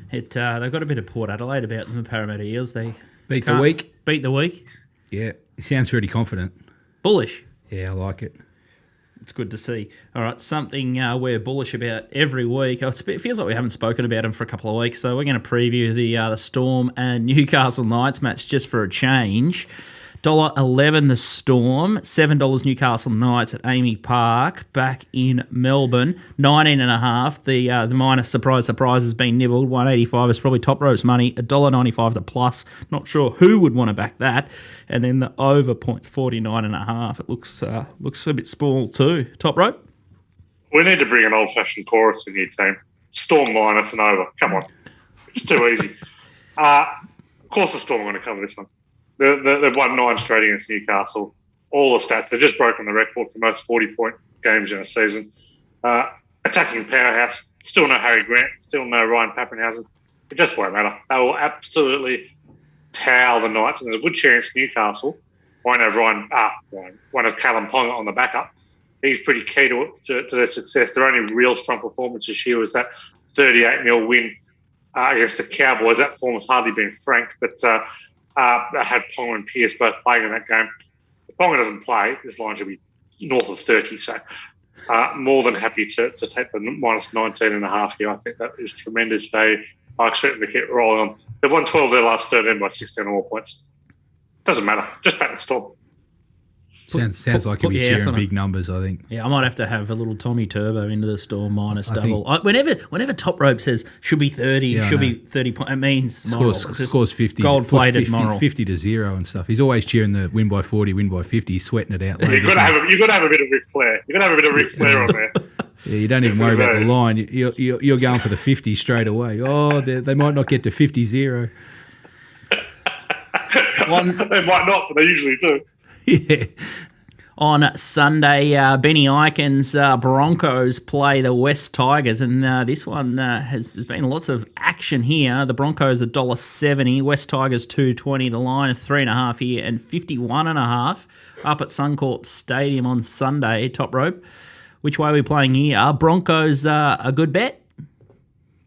They've got a bit of Port Adelaide about them, the Parramatta Eels. They beat the week. Beat the week. Yeah, he sounds pretty confident. Bullish. Yeah, I like it. It's good to see. All right, something we're bullish about every week. It feels like we haven't spoken about them for a couple of weeks, so we're going to preview the Storm and Newcastle Knights match just for a change. $1.11 the Storm, $7 Newcastle Knights at Amy Park back in Melbourne. 19.5. The minus surprise has been nibbled. 185 is probably Top Rope's money. $1.95 the plus. Not sure who would want to back that. And then the over points 49.5. It looks a bit small too. Top Rope. We need to bring an old-fashioned chorus in your team. Storm minus and over. Come on, it's too easy. Of course, the Storm are going to cover this one. They've won 9 straight against Newcastle. All the stats. They've just broken the record for most 40-point games in a season. Attacking powerhouse. Still no Harry Grant. Still no Ryan Pappenhausen. It just won't matter. They will absolutely towel the Knights. And there's a good chance Newcastle won't have won't have Callum Ponga on the backup. He's pretty key to their success. Their only real strong performance this year was that 38-0 win against the Cowboys. That form has hardly been franked, but they had Ponga and Pearce both playing in that game. If Ponga doesn't play, this line should be north of 30. So more than happy to take the minus 19.5 here. I think that is tremendous value. I expect them to keep rolling on. They've won 12 of their last 13 by 16 or more points. Doesn't matter. Just back the Storm. Sounds like you'll be cheering big numbers, I think. Yeah, I might have to have a little Tommy Turbo into the Storm minus double. Whenever Top Rope says should be 30, should be 30 points, it means scores 50. Gold-plated moral. 50 to 0 and stuff. He's always cheering the win by 40, win by 50. He's sweating it out. You've got to have a bit of Ric Flair. You've got to have a bit of Ric Flair on there. Yeah, you don't even worry about the line. You're going for the 50 straight away. Oh, they might not get to 50-0. They might not, but they usually do. Yeah. On Sunday, Benny Eiken's Broncos play the West Tigers, and this one there's been lots of action here. The Broncos $1.70, West Tigers $2.20. The line of 3.5 here, and 51.5 up at Suncorp Stadium on Sunday. Top Rope. Which way are we playing here? Are Broncos a good bet?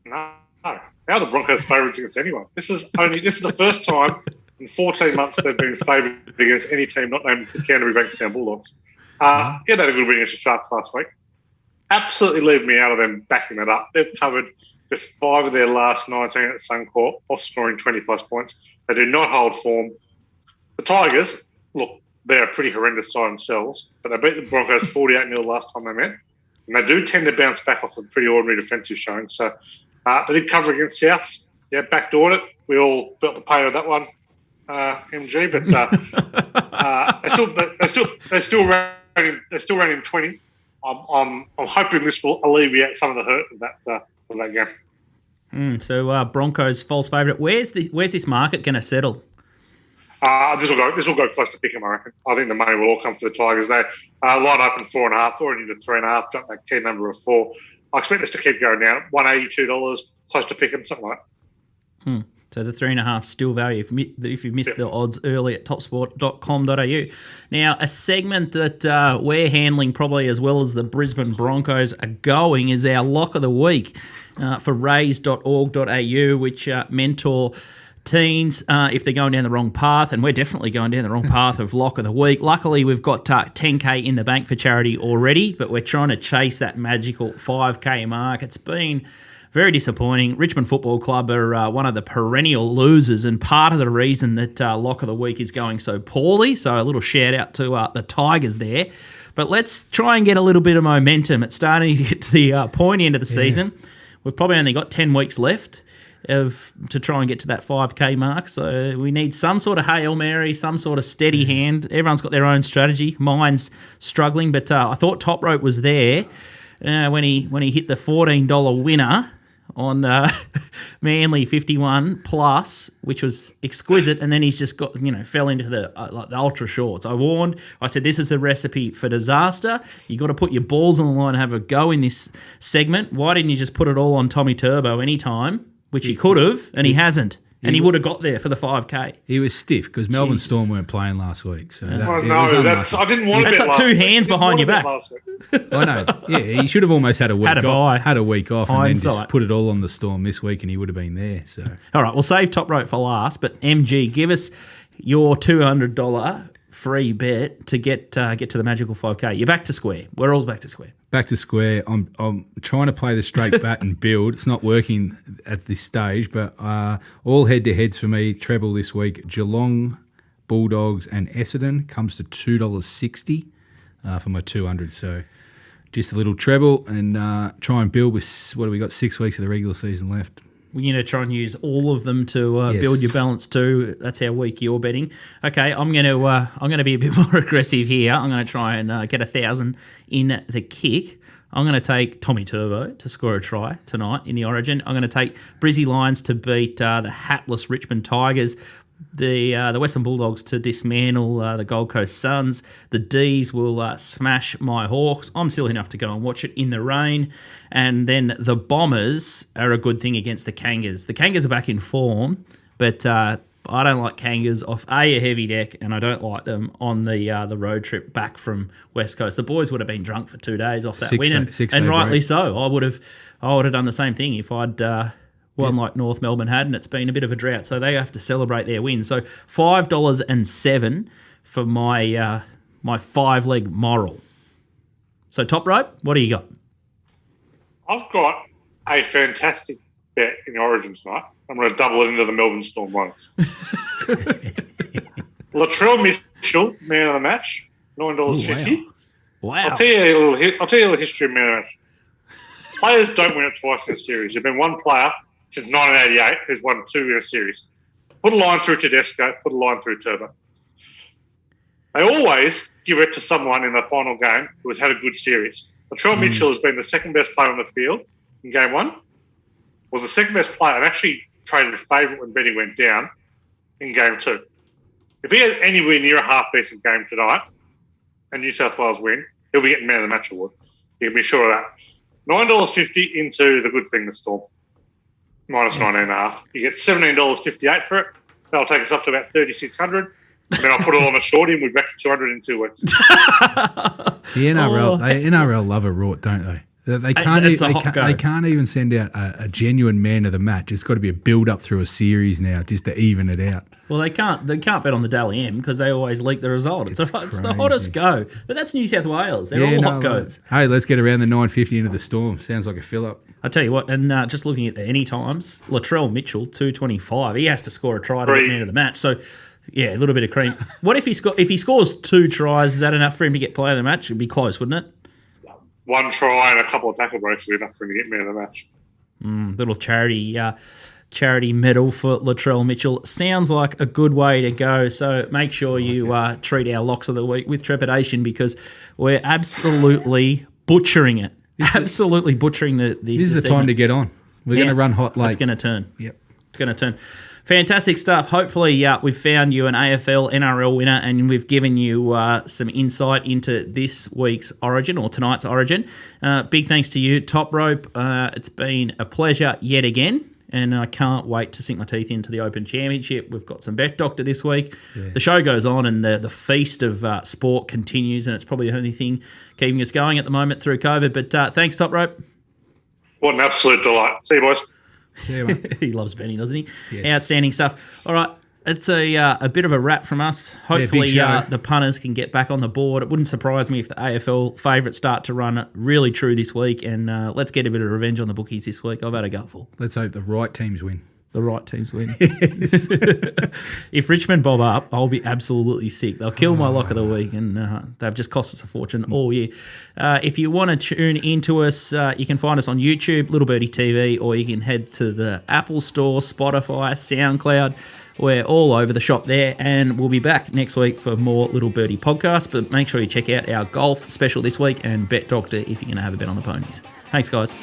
No. How are the Broncos favourites against anyone? This is the first time in 14 months they've been favoured against any team not named the Canterbury Bankstown Bulldogs. They had a good win against the Sharks last week. Absolutely leave me out of them backing that up. They've covered just 5 of their last 19 at Suncorp, off scoring 20-plus points. They do not hold form. The Tigers, look, they're a pretty horrendous side themselves, but they beat the Broncos 48-0 last time they met. And they do tend to bounce back off a pretty ordinary defensive showing. So they did cover against Souths. Yeah, backdoored it. We all felt the pain of that one. MG, but they're still running 20. I'm hoping this will alleviate some of the hurt of that game. So Broncos false favourite. Where's this market going to settle? This will go close to pick 'em, I reckon. I think the money will all come to the Tigers. They line open 4.5, already into 3.5. Jump that key number of 4. I expect this to keep going down. $182, close to pick 'em, something like that. So the 3.5 still value if you've missed the odds early at topsport.com.au. Now, a segment that we're handling probably as well as the Brisbane Broncos are going is our Lock of the Week for raise.org.au, which mentor teens if they're going down the wrong path, and we're definitely going down the wrong path of Lock of the Week. Luckily, we've got 10K in the bank for charity already, but we're trying to chase that magical 5K mark. It's been very disappointing. Richmond Football Club are one of the perennial losers, and part of the reason that Lock of the Week is going so poorly. So a little shout out to the Tigers there. But let's try and get a little bit of momentum. It's starting to get to the pointy end of the season. We've probably only got 10 weeks left to try and get to that 5K mark. So we need some sort of Hail Mary, some sort of steady hand. Everyone's got their own strategy. Mine's struggling, but I thought Top Rope was there when he hit the $14 winner on Manly 51 plus, which was exquisite, and then he's just got fell into the ultra shorts. I said this is a recipe for disaster. You got to put your balls on the line and have a go in this segment. Why didn't you just put it all on Tommy Turbo anytime, which he could have, and he hasn't. And he would have got there for the 5K. He was stiff because Melbourne Storm weren't playing last week. So I didn't want to That's bet like two hands behind your back. I know. Yeah, he should have almost had a week off. Had a week off and then Hindsight. just put it all on the Storm this week, and he would have been there. So All right, we'll save Top Rope for last, but MG, give us your $200 free bet to get to the magical 5K. You're back to square. We're all back to square. back to square. I'm trying to play the straight bat and build. It's not working at this stage, but all head-to-heads for me, treble this week. Geelong, Bulldogs and Essendon comes to $2.60 for my 200. So just a little treble and try and build with, what have we got, 6 weeks of the regular season left. We're going to try and use all of them to build your balance too. That's how weak you're betting. Okay, I'm going to be a bit more aggressive here. I'm going to try and get 1,000 in the kick. I'm going to take Tommy Turbo to score a try tonight in the Origin. I'm going to take Brizzy Lions to beat the hatless Richmond Tigers. The Western Bulldogs to dismantle the Gold Coast Suns. The D's will smash my Hawks. I'm silly enough to go and watch it in the rain. And then the Bombers are a good thing against the Kangas. The Kangas are back in form, but I don't like Kangas off a heavy deck, and I don't like them on the road trip back from West Coast. The boys would have been drunk for 2 days off that win, and rightly break. So. I would have done the same thing if I'd one like North Melbourne had, and it's been a bit of a drought, so they have to celebrate their win. So $5.07 for my 5-leg moral. So top rope, what do you got? I've got a fantastic bet in the Origin tonight. I'm going to double it into the Melbourne Storm ones. Latrell Mitchell, man of the match, $9.50. Wow. I'll tell you a little history of man of the match. Players don't win it twice in a series. There's been one player since 1988 who's won 2 in a series. Put a line through Tedeschi, put a line through Turbo. They always give it to someone in the final game who has had a good series. Latrell Mitchell has been the second best player on the field in game 1. Was the second best player and actually traded favourite when betting went down in game 2. If he has anywhere near a half-decent game tonight and New South Wales win, he'll be getting man of the match award. You can be sure of that. $9.50 into the good thing, the Storm. Minus 19.5. You get $17.58 for it. That'll take us up to about $3,600. And then I'll put it on a shorty and we're back to 200 in 2 weeks. The NRL love a rort, don't they? They can't even send out a genuine man of the match. It's got to be a build-up through a series now just to even it out. Well, they can't bet on the Dally M because they always leak the result. It's the hottest go. But that's New South Wales. They're all hot goes. Hey, let's get around the 950 into the Storm. Sounds like a fill-up. I tell you what, and just looking at the any times, Latrell Mitchell, 225. He has to score a try to get man of the match. So, yeah, a little bit of cream. What if he scores 2 tries? Is that enough for him to get player of the match? It'd be close, wouldn't it? 1 try and a couple of tackle breaks would be enough for him to get man of the match. Little charity medal for Latrell Mitchell. Sounds like a good way to go. So make sure you treat our locks of the week with trepidation because we're absolutely butchering it. Absolutely butchering the This is the time to get on. We're going to run hot late. It's going to turn. Yep. It's going to turn. Fantastic stuff. Hopefully we've found you an AFL, NRL winner and we've given you some insight into this week's Origin or tonight's Origin. Big thanks to you, Top Rope. It's been a pleasure yet again. And I can't wait to sink my teeth into the Open Championship. We've got some Bet Doctor this week. Yeah. The show goes on and the feast of sport continues, and it's probably the only thing keeping us going at the moment through COVID. But thanks, Top Rope. What an absolute delight. See you, boys. Yeah, mate. He loves betting, doesn't he? Yes. Outstanding stuff. All right. It's a bit of a wrap from us. Hopefully the punters can get back on the board. It wouldn't surprise me if the AFL favourites start to run really true this week, and let's get a bit of revenge on the bookies this week. I've had a gutful. Let's hope the right teams win. The right teams win. If Richmond bob up, I'll be absolutely sick. They'll kill my lock of the week, and they've just cost us a fortune all year. If you want to tune into us, you can find us on YouTube, Little Birdie TV, or you can head to the Apple Store, Spotify, SoundCloud. We're all over the shop there, and we'll be back next week for more Little Birdie podcasts. But make sure you check out our golf special this week and Bet Doctor if you're going to have a bet on the ponies. Thanks, guys.